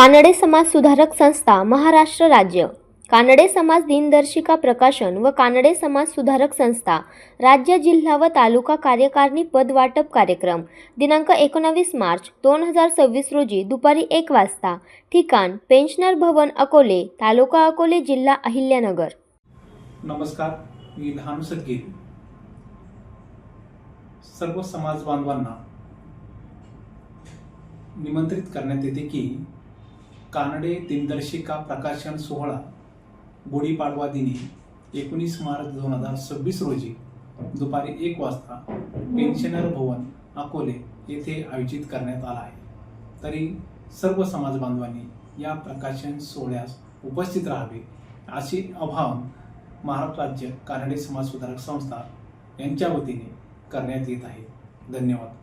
कानडे समाज सुधारक संस्था महाराष्ट्र राज्य, कानडे समाज दिनदर्शिका प्रकाशन व कानडे समाज सुधारक संस्था राज्य, जिल्हा व तालुका कार्यकारिणी पद वाटप कार्यक्रम दिनांक 19 मार्च 2026 रोजी दुपारी 1 वाजता. ठिकाण पेन्शनर भवन अकोले, तालुका अकोले, जिल्हा अहिल्यानगर. नमस्कार, मी धानू सदगीर. सर्व समाज बांधवांना निमंत्रित करण्यात येते की कानडे दिनदर्शिका प्रकाशन सोहळा गुढीपाडवा दिनी 19 मार्च 2026 रोजी दुपारी 1 वाजता पेन्शनर भवन अकोले येथे आयोजित करण्यात आला आहे. तरी सर्व समाज बांधवांनी या प्रकाशन सोहळ्यास उपस्थित राहावे असे आवाहन महाराष्ट्र राज्य कानडे समाज सुधारक संस्था यांच्या वतीने करण्यात येत आहे. धन्यवाद.